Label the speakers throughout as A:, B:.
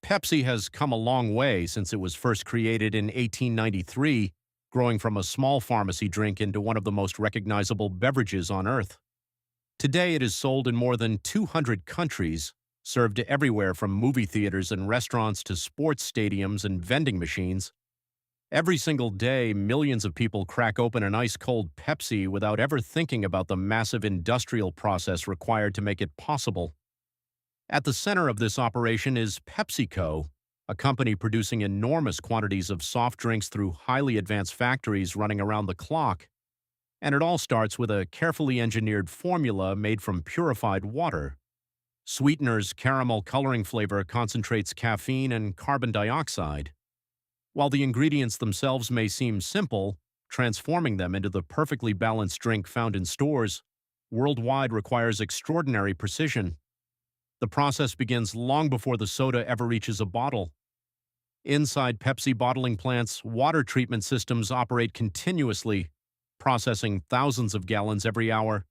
A: Pepsi has come a long way since it was first created in 1893, growing from a small pharmacy drink into one of the most recognizable beverages on Earth. Today, it is sold in more than 200 countries, served everywhere from movie theaters and restaurants to sports stadiums and vending machines. Every single day, millions of people crack open an ice-cold Pepsi without ever thinking about the massive industrial process required to make it possible. At the center of this operation is PepsiCo, a company producing enormous quantities of soft drinks through highly advanced factories running around the clock. And it all starts with a carefully engineered formula made from purified water. Sweetener's caramel coloring flavor concentrates caffeine and carbon dioxide. While the ingredients themselves may seem simple, transforming them into the perfectly balanced drink found in stores worldwide requires extraordinary precision. The process begins long before the soda ever reaches a bottle. Inside Pepsi bottling plants, water treatment systems operate continuously, processing thousands of gallons every hour.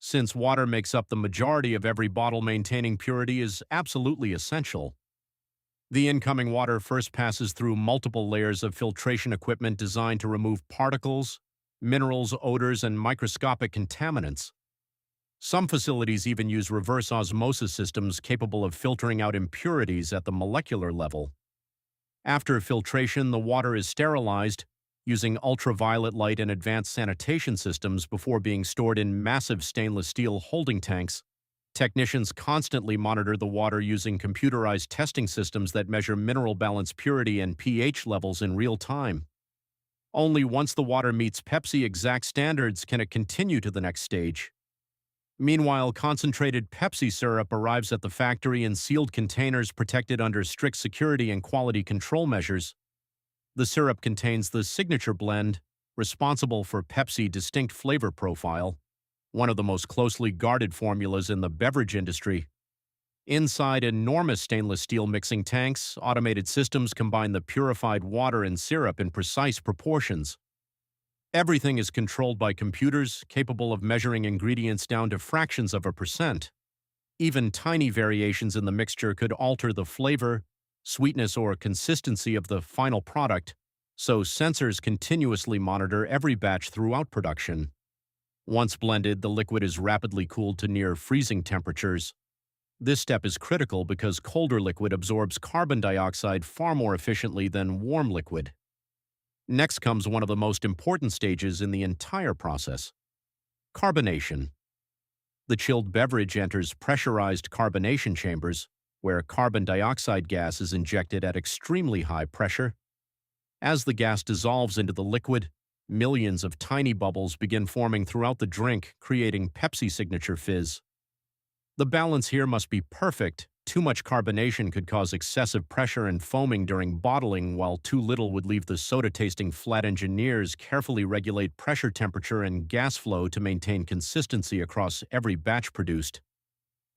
A: Since water makes up the majority of every bottle, maintaining purity is absolutely essential. The incoming water first passes through multiple layers of filtration equipment designed to remove particles, minerals, odors, and microscopic contaminants. Some facilities even use reverse osmosis systems capable of filtering out impurities at the molecular level. After filtration, the water is sterilized using ultraviolet light and advanced sanitation systems before being stored in massive stainless steel holding tanks. Technicians constantly monitor the water using computerized testing systems that measure mineral balance, purity, and pH levels in real time. Only once the water meets Pepsi exact standards can it continue to the next stage. Meanwhile, concentrated Pepsi syrup arrives at the factory in sealed containers protected under strict security and quality control measures. The syrup contains the signature blend, responsible for Pepsi's distinct flavor profile, one of the most closely guarded formulas in the beverage industry. Inside enormous stainless steel mixing tanks, automated systems combine the purified water and syrup in precise proportions. Everything is controlled by computers capable of measuring ingredients down to fractions of a percent. Even tiny variations in the mixture could alter the flavor, sweetness, or consistency of the final product, so sensors continuously monitor every batch throughout production. Once blended, the liquid is rapidly cooled to near freezing temperatures. This step is critical because colder liquid absorbs carbon dioxide far more efficiently than warm liquid. Next comes one of the most important stages in the entire process: carbonation. The chilled beverage enters pressurized carbonation chambers, where carbon dioxide gas is injected at extremely high pressure. As the gas dissolves into the liquid, millions of tiny bubbles begin forming throughout the drink, creating Pepsi signature fizz. The balance here must be perfect. Too much carbonation could cause excessive pressure and foaming during bottling, while too little would leave the soda tasting flat. Engineers carefully regulate pressure, temperature, and gas flow to maintain consistency across every batch produced.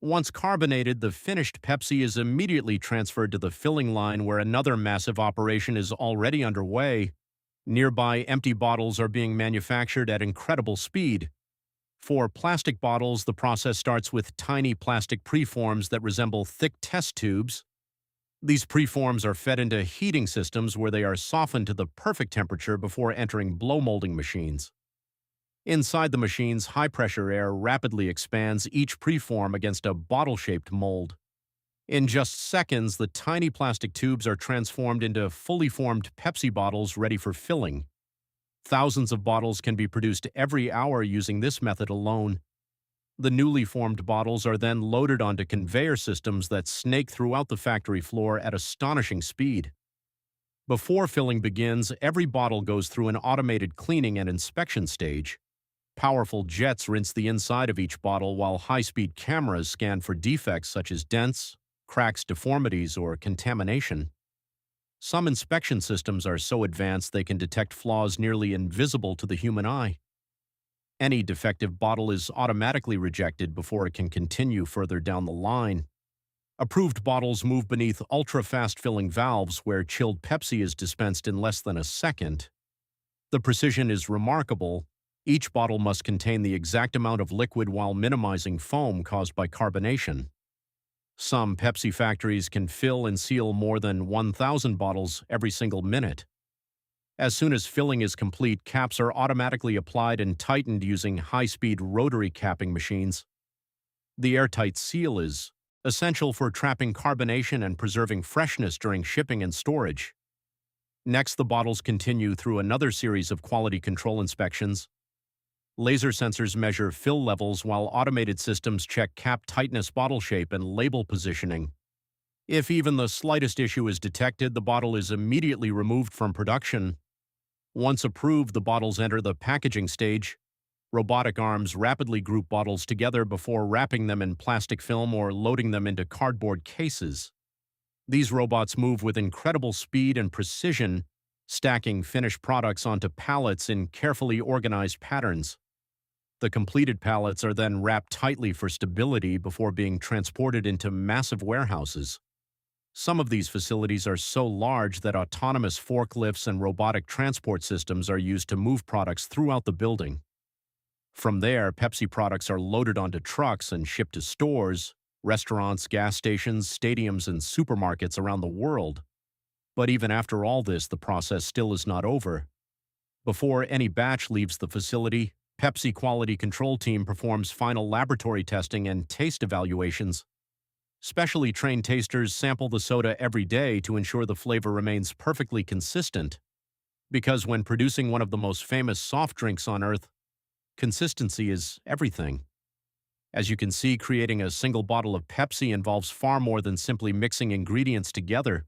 A: Once carbonated, the finished Pepsi is immediately transferred to the filling line, where another massive operation is already underway. Nearby, empty bottles are being manufactured at incredible speed. For plastic bottles, the process starts with tiny plastic preforms that resemble thick test tubes. These preforms are fed into heating systems where they are softened to the perfect temperature before entering blow molding machines. Inside the machines, high-pressure air rapidly expands each preform against a bottle-shaped mold. In just seconds, the tiny plastic tubes are transformed into fully formed Pepsi bottles ready for filling. Thousands of bottles can be produced every hour using this method alone. The newly formed bottles are then loaded onto conveyor systems that snake throughout the factory floor at astonishing speed. Before filling begins, every bottle goes through an automated cleaning and inspection stage. Powerful jets rinse the inside of each bottle, while high-speed cameras scan for defects such as dents, cracks, deformities, or contamination. Some inspection systems are so advanced they can detect flaws nearly invisible to the human eye. Any defective bottle is automatically rejected before it can continue further down the line. Approved bottles move beneath ultra-fast filling valves, where chilled Pepsi is dispensed in less than a second. The precision is remarkable. Each bottle must contain the exact amount of liquid while minimizing foam caused by carbonation. Some Pepsi factories can fill and seal more than 1,000 bottles every single minute. As soon as filling is complete, caps are automatically applied and tightened using high-speed rotary capping machines. The airtight seal is essential for trapping carbonation and preserving freshness during shipping and storage. Next, the bottles continue through another series of quality control inspections. Laser sensors measure fill levels while automated systems check cap tightness, bottle shape, and label positioning. If even the slightest issue is detected, the bottle is immediately removed from production. Once approved, the bottles enter the packaging stage. Robotic arms rapidly group bottles together before wrapping them in plastic film or loading them into cardboard cases. These robots move with incredible speed and precision, stacking finished products onto pallets in carefully organized patterns. The completed pallets are then wrapped tightly for stability before being transported into massive warehouses. Some of these facilities are so large that autonomous forklifts and robotic transport systems are used to move products throughout the building. From there, Pepsi products are loaded onto trucks and shipped to stores, restaurants, gas stations, stadiums, and supermarkets around the world. But even after all this, the process still is not over. Before any batch leaves the facility, Pepsi quality control team performs final laboratory testing and taste evaluations. Specially trained tasters sample the soda every day to ensure the flavor remains perfectly consistent. Because when producing one of the most famous soft drinks on Earth, consistency is everything. As you can see, creating a single bottle of Pepsi involves far more than simply mixing ingredients together.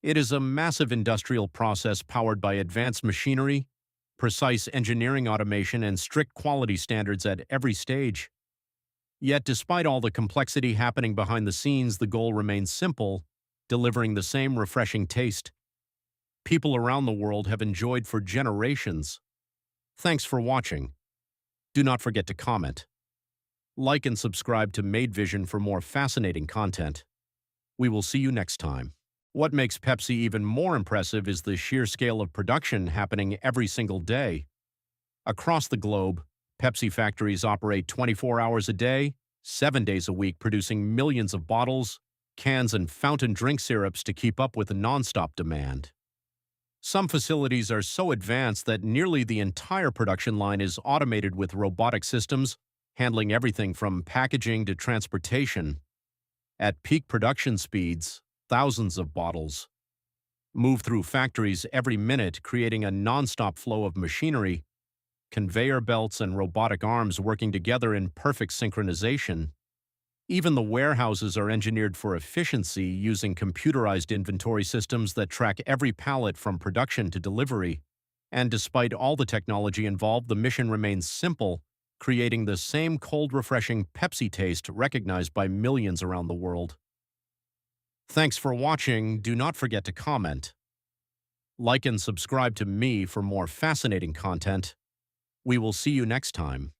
A: It is a massive industrial process powered by advanced machinery, precise engineering automation, and strict quality standards at every stage. Yet, despite all the complexity happening behind the scenes, the goal remains simple: delivering the same refreshing taste people around the world have enjoyed for generations. Thanks for watching. Do not forget to comment, like, and subscribe to Made Vision for more fascinating content. We will see you next time. What makes Pepsi even more impressive is the sheer scale of production happening every single day. Across the globe, Pepsi factories operate 24 hours a day, 7 days a week, producing millions of bottles, cans, and fountain drink syrups to keep up with the nonstop demand. Some facilities are so advanced that nearly the entire production line is automated with robotic systems, handling everything from packaging to transportation. At peak production speeds, thousands of bottles move through factories every minute, creating a nonstop flow of machinery, conveyor belts, and robotic arms working together in perfect synchronization. Even the warehouses are engineered for efficiency, using computerized inventory systems that track every pallet from production to delivery. And despite all the technology involved, the mission remains simple: creating the same cold, refreshing Pepsi taste recognized by millions around the world. Thanks for watching. Do not forget to comment, like, and subscribe to me for more fascinating content. We will see you next time.